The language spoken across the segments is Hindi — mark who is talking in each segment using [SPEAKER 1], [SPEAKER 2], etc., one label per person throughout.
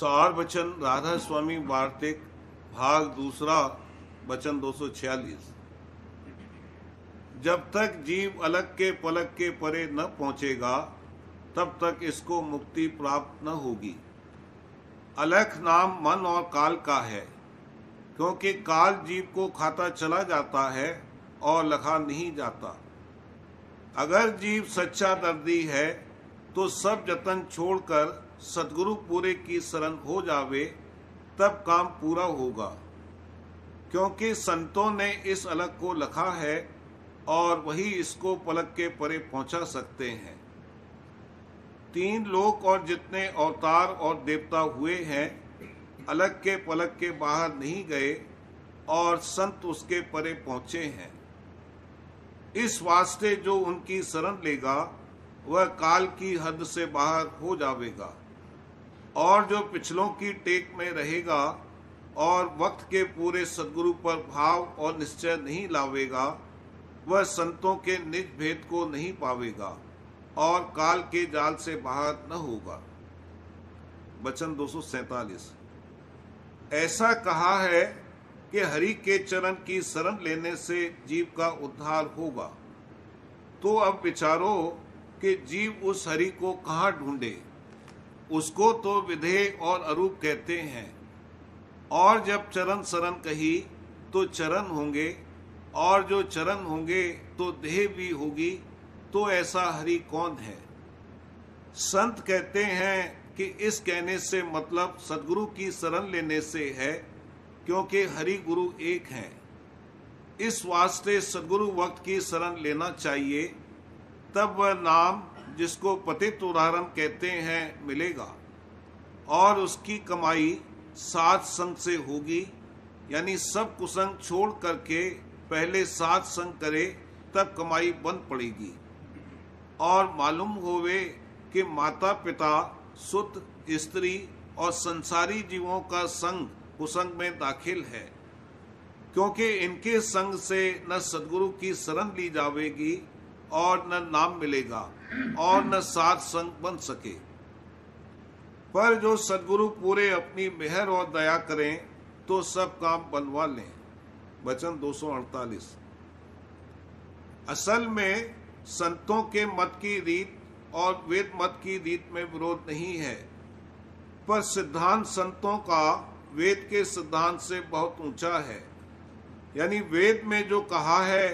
[SPEAKER 1] सार वचन राधा स्वामी वार्तिक भाग दूसरा वचन 246। जब तक जीव अलग के पलक के परे न पहुंचेगा तब तक इसको मुक्ति प्राप्त न होगी। अलख नाम मन और काल का है, क्योंकि काल जीव को खाता चला जाता है और लखा नहीं जाता। अगर जीव सच्चा दर्दी है तो सब जतन छोड़कर सद्गुरु पूरे की शरण हो जावे, तब काम पूरा होगा। क्योंकि संतों ने इस अलग को लखा है और वही इसको पलक के परे पहुंचा सकते हैं। तीन लोक और जितने अवतार और देवता हुए हैं, अलग के पलक के बाहर नहीं गए और संत उसके परे पहुंचे हैं। इस वास्ते जो उनकी शरण लेगा वह काल की हद से बाहर हो जावेगा, और जो पिछलों की टेक में रहेगा और वक्त के पूरे सद्गुरु पर भाव और निश्चय नहीं लावेगा, वह संतों के निज भेद को नहीं पावेगा और काल के जाल से बाहर न होगा। वचन 247। ऐसा कहा है कि हरि के चरण की शरण लेने से जीव का उद्धार होगा। तो अब विचारो कि जीव उस हरि को कहाँ ढूंढे। उसको तो विधेय और अरूप कहते हैं, और जब चरण शरण कही तो चरण होंगे, और जो चरण होंगे तो देह भी होगी। तो ऐसा हरि कौन है? संत कहते हैं कि इस कहने से मतलब सद्गुरु की शरण लेने से है, क्योंकि हरि गुरु एक हैं। इस वास्ते सद्गुरु वक्त की शरण लेना चाहिए, तब वह नाम जिसको पतित उदाहरण कहते हैं मिलेगा, और उसकी कमाई सात संग से होगी। यानी सब कुसंग छोड़ करके पहले सात संग करे, तब कमाई बंद पड़ेगी। और मालूम होवे कि माता पिता, सुत, स्त्री और संसारी जीवों का संग कुसंग में दाखिल है, क्योंकि इनके संग से न सद्गुरु की शरण ली जावेगी और न नाम मिलेगा और न सात संग बन सके। पर जो सद्गुरु पूरे अपनी मेहर और दया करें तो सब काम बनवा लें। वचन 248। असल में संतों के मत की रीत और वेद मत की रीत में विरोध नहीं है, पर सिद्धांत संतों का वेद के सिद्धांत से बहुत ऊंचा है। यानी वेद में जो कहा है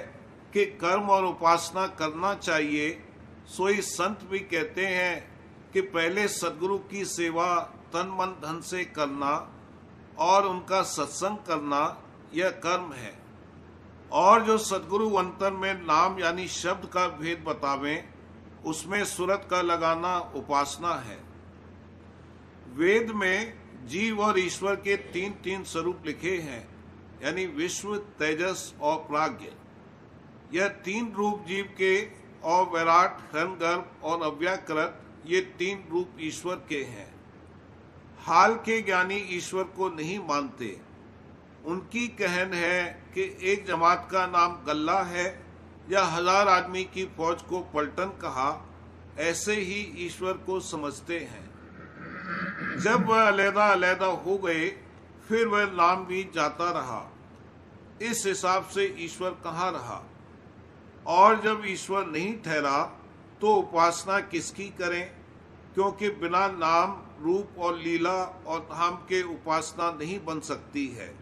[SPEAKER 1] कि कर्म और उपासना करना चाहिए, सोई संत भी कहते हैं कि पहले सद्गुरु की सेवा तन मन धन से करना और उनका सत्संग करना, यह कर्म है। और जो सद्गुरु अंतर में नाम यानी शब्द का भेद बतावें, उसमें सुरत का लगाना उपासना है। वेद में जीव और ईश्वर के तीन तीन स्वरूप लिखे हैं, यानी विश्व, तेजस और प्राज्ञ। यह तीन रूप जीव के, और विराट, हिरण्यगर्भ और अव्याकृत, ये तीन रूप ईश्वर के हैं। हाल के ज्ञानी ईश्वर को नहीं मानते। उनकी कहन है कि एक जमात का नाम गल्ला है या 1000 आदमी की फौज को पलटन कहा, ऐसे ही ईश्वर को समझते हैं। जब वह अलहदा अलहदा हो गए, फिर वह नाम भी जाता रहा। इस हिसाब से ईश्वर कहाँ रहा? और जब ईश्वर नहीं ठहरा तो उपासना किसकी करें? क्योंकि बिना नाम, रूप और लीला और धाम के उपासना नहीं बन सकती है।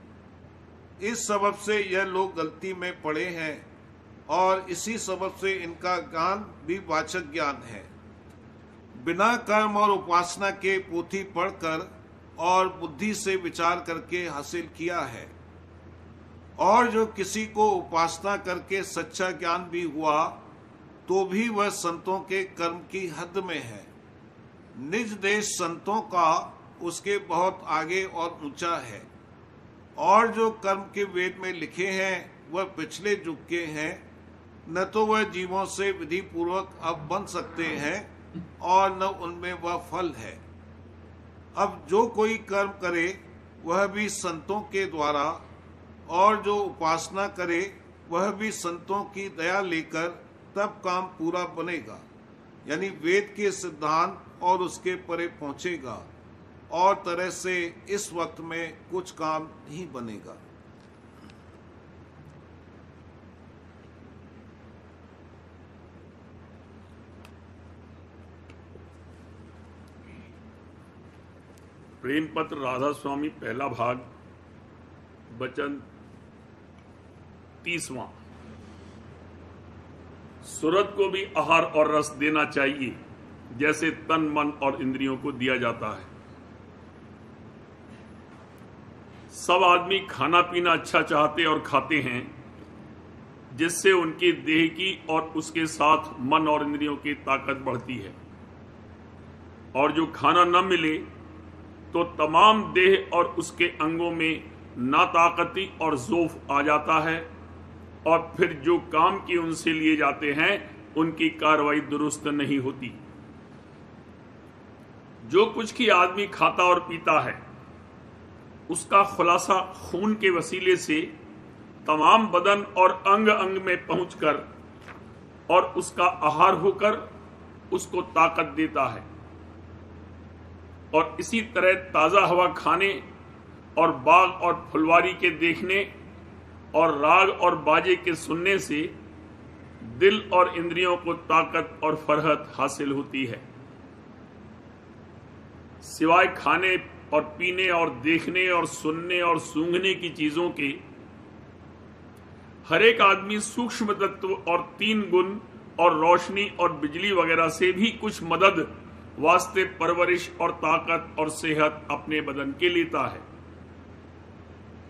[SPEAKER 1] इस सबब से यह लोग गलती में पड़े हैं, और इसी सबब से इनका ज्ञान भी वाचक ज्ञान है। बिना कर्म और उपासना के पोथी पढ़कर और बुद्धि से विचार करके हासिल किया है। और जो किसी को उपासना करके सच्चा ज्ञान भी हुआ, तो भी वह संतों के कर्म की हद में है। निज देश संतों का उसके बहुत आगे और ऊंचा है। और जो कर्म के वेद में लिखे हैं वह पिछले युग के हैं, न तो वह जीवों से विधि पूर्वक अब बन सकते हैं और न उनमें वह फल है। अब जो कोई कर्म करे वह भी संतों के द्वारा, और जो उपासना करे वह भी संतों की दया लेकर, तब काम पूरा बनेगा। यानी वेद के सिद्धांत और उसके परे पहुंचेगा। और तरह से इस वक्त में कुछ काम नहीं बनेगा।
[SPEAKER 2] प्रेम पत्र राधा स्वामी, पहला भाग, वचन 30वां। सूरत को भी आहार और रस देना चाहिए जैसे तन, मन और इंद्रियों को दिया जाता है। सब आदमी खाना पीना अच्छा चाहते और खाते हैं, जिससे उनकी देह की और उसके साथ मन और इंद्रियों की ताकत बढ़ती है। और जो खाना न मिले तो तमाम देह और उसके अंगों में नाताकती और ज़ौफ आ जाता है, और फिर जो काम की उनसे लिए जाते हैं उनकी कार्रवाई दुरुस्त नहीं होती। जो कुछ की आदमी खाता और पीता है उसका खुलासा खून के वसीले से तमाम बदन और अंग अंग में पहुंचकर और उसका आहार होकर उसको ताकत देता है। और इसी तरह ताजा हवा खाने और बाग और फुलवारी के देखने और राग और बाजे के सुनने से दिल और इंद्रियों को ताकत और फरहत हासिल होती है। सिवाय खाने और पीने और देखने और सुनने और सूंघने की चीजों के, हर एक आदमी सूक्ष्म तत्व और 3 गुण और रोशनी और बिजली वगैरह से भी कुछ मदद वास्ते परवरिश और ताकत और सेहत अपने बदन के लेता है।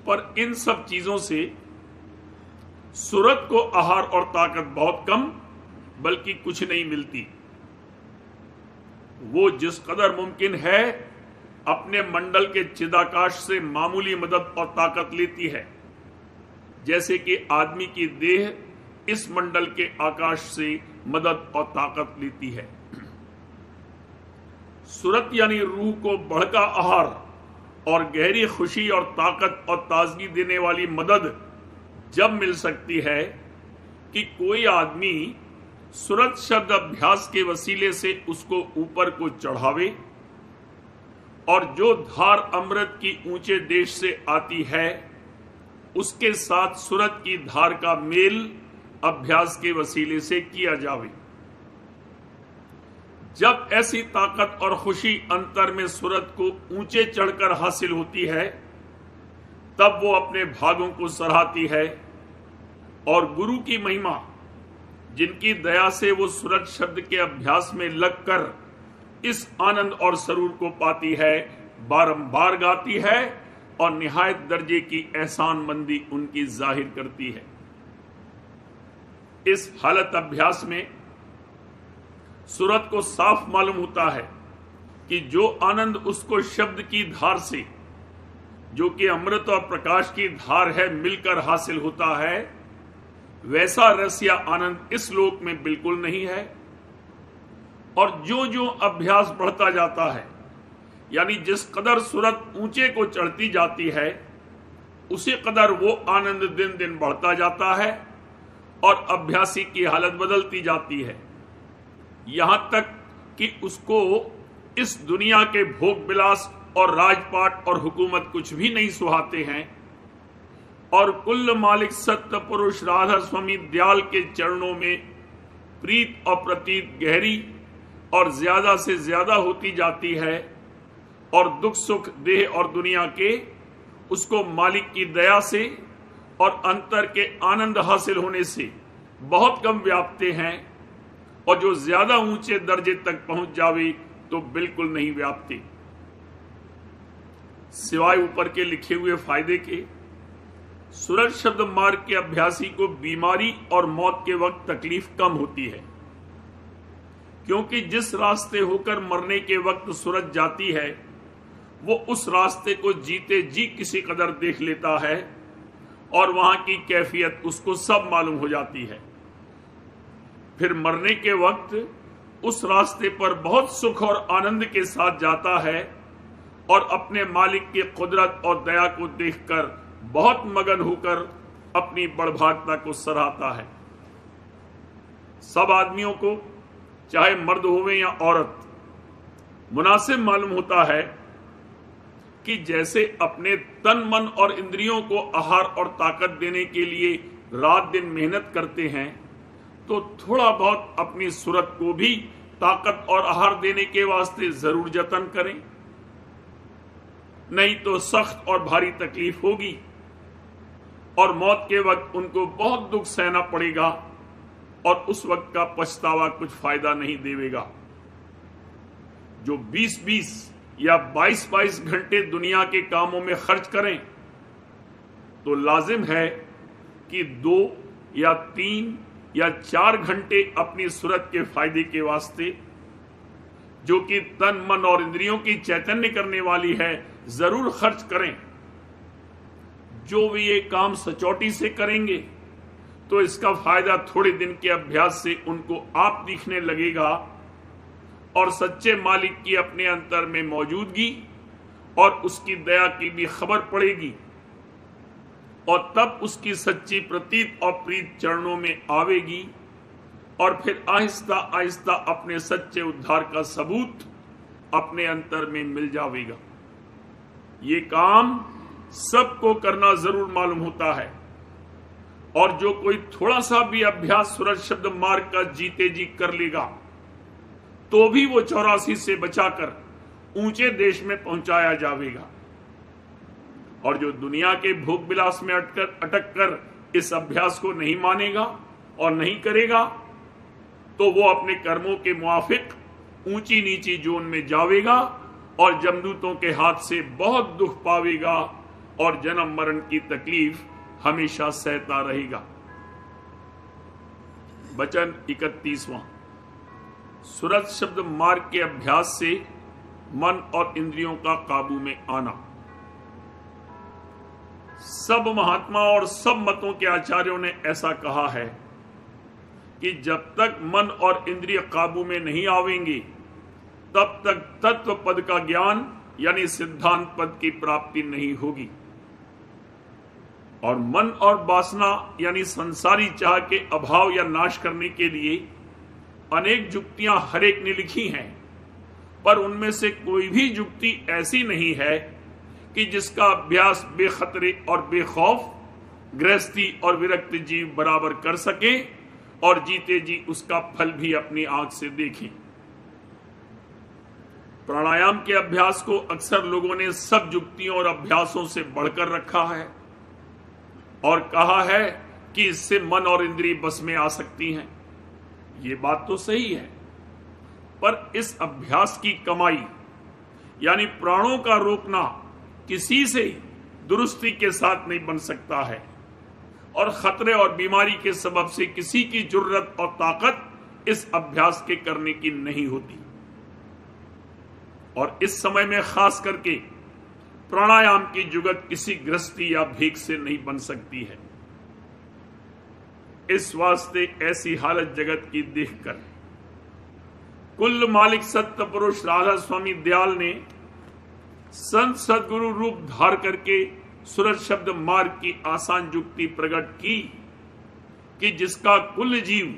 [SPEAKER 2] पर इन सब चीजों से सूरत को आहार और ताकत बहुत कम बल्कि कुछ नहीं मिलती। वो जिस कदर मुमकिन है अपने मंडल के चिदाकाश से मामूली मदद और ताकत लेती है, जैसे कि आदमी की देह इस मंडल के आकाश से मदद और ताकत लेती है। सूरत यानी रूह को बढ़का आहार और गहरी खुशी और ताकत और ताजगी देने वाली मदद जब मिल सकती है कि कोई आदमी सूरत शब्द अभ्यास के वसीले से उसको ऊपर को चढ़ावे, और जो धार अमृत की ऊंचे देश से आती है उसके साथ सूरत की धार का मेल अभ्यास के वसीले से किया जावे। जब ऐसी ताकत और खुशी अंतर में सूरत को ऊंचे चढ़कर हासिल होती है, तब वो अपने भागों को सराहती है और गुरु की महिमा, जिनकी दया से वो सूरत शब्द के अभ्यास में लगकर इस आनंद और सरूर को पाती है, बारंबार गाती है और निहायत दर्जे की एहसानमंदी उनकी जाहिर करती है। इस हालत अभ्यास में सूरत को साफ मालूम होता है कि जो आनंद उसको शब्द की धार से, जो कि अमृत और प्रकाश की धार है, मिलकर हासिल होता है, वैसा रस या आनंद इस लोक में बिल्कुल नहीं है। और जो जो अभ्यास बढ़ता जाता है, यानी जिस कदर सूरत ऊंचे को चढ़ती जाती है, उसी कदर वो आनंद दिन दिन बढ़ता जाता है और अभ्यासी की हालत बदलती जाती है, यहां तक कि उसको इस दुनिया के भोग विलास और राजपाट और हुकूमत कुछ भी नहीं सुहाते हैं, और कुल मालिक सत्य पुरुष राधा स्वामी दयाल के चरणों में प्रीत और प्रतीत गहरी और ज्यादा से ज्यादा होती जाती है, और दुख सुख देह और दुनिया के उसको मालिक की दया से और अंतर के आनंद हासिल होने से बहुत कम व्यापते हैं, और जो ज्यादा ऊंचे दर्जे तक पहुंच जावे तो बिल्कुल नहीं व्यापते। सिवाय ऊपर के लिखे हुए फायदे के, सूरत शब्द मार्ग के अभ्यासी को बीमारी और मौत के वक्त तकलीफ कम होती है, क्योंकि जिस रास्ते होकर मरने के वक्त सूरत जाती है वो उस रास्ते को जीते जी किसी कदर देख लेता है, और वहां की कैफियत उसको सब मालूम हो जाती है। फिर मरने के वक्त उस रास्ते पर बहुत सुख और आनंद के साथ जाता है, और अपने मालिक की कुदरत और दया को देखकर बहुत मगन होकर अपनी बड़भागता को सराहता है। सब आदमियों को, चाहे मर्द होवे या औरत, मुनासिब मालूम होता है कि जैसे अपने तन मन और इंद्रियों को आहार और ताकत देने के लिए रात दिन मेहनत करते हैं, तो थोड़ा बहुत अपनी सूरत को भी ताकत और आहार देने के वास्ते जरूर जतन करें, नहीं तो सख्त और भारी तकलीफ होगी और मौत के वक्त उनको बहुत दुख सहना पड़ेगा और उस वक्त का पछतावा कुछ फायदा नहीं देगा। जो 20-20 या 22-22 घंटे दुनिया के कामों में खर्च करें, तो लाजिम है कि 2 या 3 या 4 घंटे अपनी सूरत के फायदे के वास्ते, जो कि तन मन और इंद्रियों की चैतन्य करने वाली है, जरूर खर्च करें। जो भी ये काम सचौटी से करेंगे तो इसका फायदा थोड़े दिन के अभ्यास से उनको आप दिखने लगेगा और सच्चे मालिक की अपने अंतर में मौजूदगी और उसकी दया की भी खबर पड़ेगी और तब उसकी सच्ची प्रतीत और प्रीत चरणों में आवेगी और फिर आहिस्ता आहिस्ता अपने सच्चे उद्धार का सबूत अपने अंतर में मिल जाएगा। ये काम सबको करना जरूर मालूम होता है और जो कोई थोड़ा सा भी अभ्यास सूरज शब्द मार्ग का जीते जी कर लेगा तो भी वो 84 से बचाकर ऊंचे देश में पहुंचाया जाएगा। और जो दुनिया के भोग विलास में अटक कर इस अभ्यास को नहीं मानेगा और नहीं करेगा, तो वो अपने कर्मों के मुआफिक ऊंची नीची जोन में जावेगा और जमदूतों के हाथ से बहुत दुख पावेगा और जन्म मरण की तकलीफ हमेशा सहता रहेगा। वचन 31वां। सूरज शब्द मार्ग के अभ्यास से मन और इंद्रियों का काबू में आना। सब महात्मा और सब मतों के आचार्यों ने ऐसा कहा है कि जब तक मन और इंद्रिय काबू में नहीं आवेंगे, तब तक तत्व पद का ज्ञान यानी सिद्धांत पद की प्राप्ति नहीं होगी। और मन और वासना यानी संसारी चाह के अभाव या नाश करने के लिए अनेक युक्तियां हर एक ने लिखी हैं, पर उनमें से कोई भी युक्ति ऐसी नहीं है कि जिसका अभ्यास बेखतरे और बेखौफ गृहस्थी और विरक्त जीव बराबर कर सके और जीते जी उसका फल भी अपनी आंख से देखें। प्राणायाम के अभ्यास को अक्सर लोगों ने सब युक्तियों और अभ्यासों से बढ़कर रखा है और कहा है कि इससे मन और इंद्रिय बस में आ सकती हैं। ये बात तो सही है, पर इस अभ्यास की कमाई यानी प्राणों का रोकना किसी से दुरुस्ती के साथ नहीं बन सकता है और खतरे और बीमारी के सबब से किसी की जुर्रत और ताकत इस अभ्यास के करने की नहीं होती। और इस समय में खास करके प्राणायाम की जुगत किसी गृहस्थी या भीख से नहीं बन सकती है। इस वास्ते ऐसी हालत जगत की देखकर कुल मालिक सत्य पुरुष राधा स्वामी दयाल ने संत सदगुरु रूप धार करके सूरज शब्द मार्ग की आसान युक्ति प्रकट की कि जिसका कुल जीव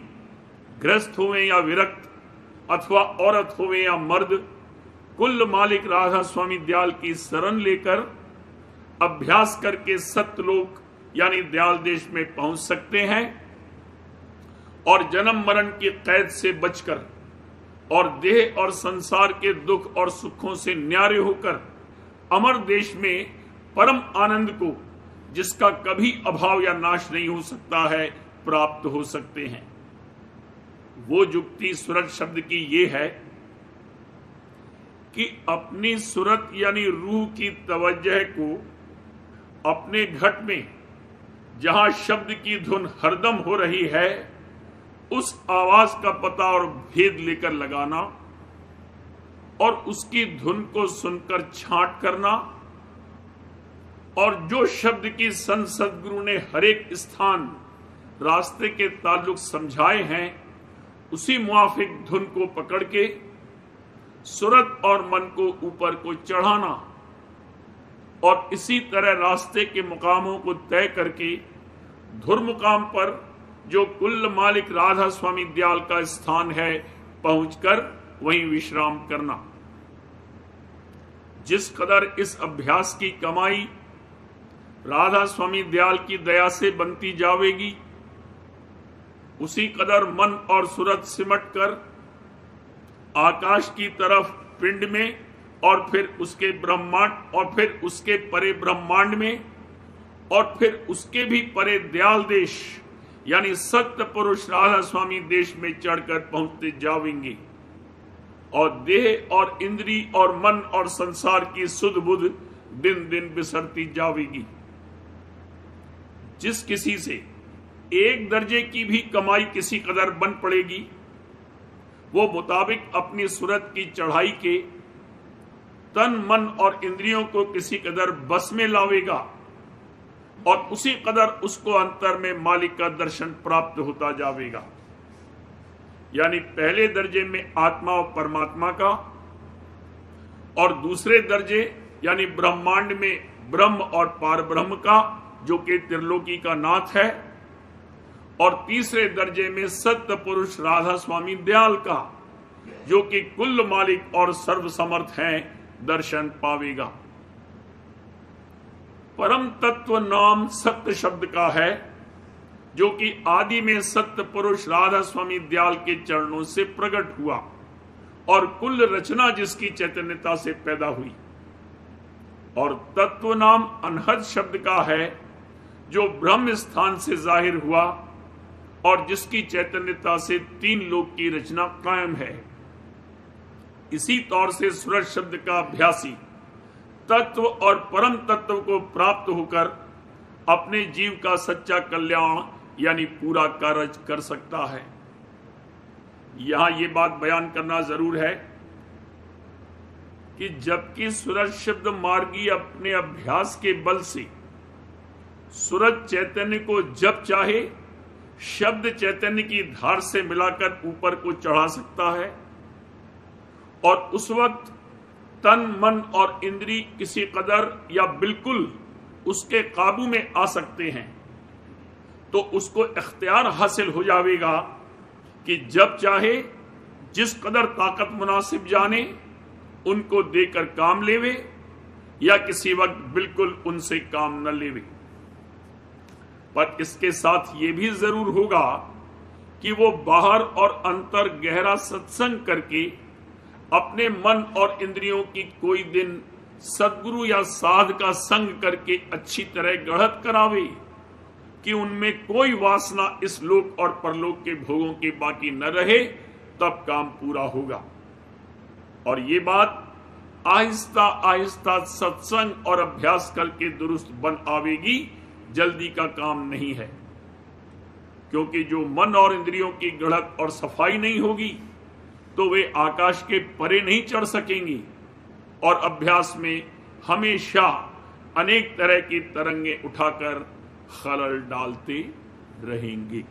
[SPEAKER 2] गृहस्थ होवे या विरक्त अथवा औरत होवे या मर्द, कुल मालिक राधा स्वामी दयाल की शरण लेकर अभ्यास करके सत्यलोक यानी दयाल देश में पहुंच सकते हैं और जन्म मरण की कैद से बचकर और देह और संसार के दुख और सुखों से न्यारे होकर अमर देश में परम आनंद को, जिसका कभी अभाव या नाश नहीं हो सकता है, प्राप्त हो सकते हैं। वो युक्ति सूरज शब्द की ये है कि अपनी सूरत यानी रूह की तवज्जह को अपने घट में जहां शब्द की धुन हरदम हो रही है उस आवाज का पता और भेद लेकर लगाना और उसकी धुन को सुनकर छांट करना और जो शब्द की संत सदगुरु ने हर एक स्थान रास्ते के ताल्लुक समझाए हैं उसी मुआफिक धुन को पकड़ के सूरत और मन को ऊपर को चढ़ाना और इसी तरह रास्ते के मुकामों को तय करके धुर मुकाम पर जो कुल मालिक राधा स्वामी दयाल का स्थान है पहुंचकर वहीं विश्राम करना। जिस कदर इस अभ्यास की कमाई राधा स्वामी दयाल की दया से बनती जावेगी, उसी कदर मन और सूरत सिमट कर आकाश की तरफ पिंड में और फिर उसके ब्रह्मांड और फिर उसके परे ब्रह्मांड में और फिर उसके भी परे दयाल देश यानी सत्य पुरुष राधा स्वामी देश में चढ़कर पहुंचते जावेंगे और देह और इंद्री और मन और संसार की सुध बुध दिन दिन बिसरती जावेगी। जिस किसी से एक दर्जे की भी कमाई किसी कदर बन पड़ेगी, वो मुताबिक अपनी सूरत की चढ़ाई के तन मन और इंद्रियों को किसी कदर बस में लावेगा और उसी कदर उसको अंतर में मालिक का दर्शन प्राप्त होता जाएगा। यानी पहले दर्जे में आत्मा और परमात्मा का, और दूसरे दर्जे यानी ब्रह्मांड में ब्रह्म और पार ब्रह्म का जो कि त्रिलोकी का नाथ है, और तीसरे दर्जे में सत्य पुरुष राधा स्वामी दयाल का जो कि कुल मालिक और सर्वसमर्थ हैं, दर्शन पावेगा। परम तत्व नाम सत्य शब्द का है जो कि आदि में सत्य पुरुष राधा स्वामी दयाल के चरणों से प्रकट हुआ और कुल रचना जिसकी चैतन्यता से पैदा हुई। और तत्व नाम अनहद शब्द का है जो ब्रह्म स्थान से जाहिर हुआ और जिसकी चैतन्यता से तीन लोक की रचना कायम है। इसी तौर से सूरज शब्द का अभ्यासी तत्व और परम तत्व को प्राप्त होकर अपने जीव का सच्चा कल्याण यानी पूरा कार्य कर सकता है। यहां यह बात बयान करना जरूर है कि जबकि सूरज शब्द मार्गी अपने अभ्यास के बल से सूरज चैतन्य को जब चाहे शब्द चैतन्य की धार से मिलाकर ऊपर को चढ़ा सकता है और उस वक्त तन मन और इंद्री किसी कदर या बिल्कुल उसके काबू में आ सकते हैं, तो उसको इख्तियार हासिल हो जाएगा कि जब चाहे जिस कदर ताकत मुनासिब जाने उनको देकर काम लेवे या किसी वक्त बिल्कुल उनसे काम न लेवे। पर इसके साथ ये भी जरूर होगा कि वो बाहर और अंतर गहरा सत्संग करके अपने मन और इंद्रियों की कोई दिन सद्गुरु या साध का संग करके अच्छी तरह गढ़त करावे कि उनमें कोई वासना इस लोक और परलोक के भोगों की बाकी न रहे, तब काम पूरा होगा। और ये बात आहिस्ता आहिस्ता सत्संग और अभ्यास करके दुरुस्त बन आवेगी, जल्दी का काम नहीं है। क्योंकि जो मन और इंद्रियों की गढ़त और सफाई नहीं होगी तो वे आकाश के परे नहीं चढ़ सकेंगी और अभ्यास में हमेशा अनेक तरह की तरंगे उठाकर खलल डालते रहेंगे।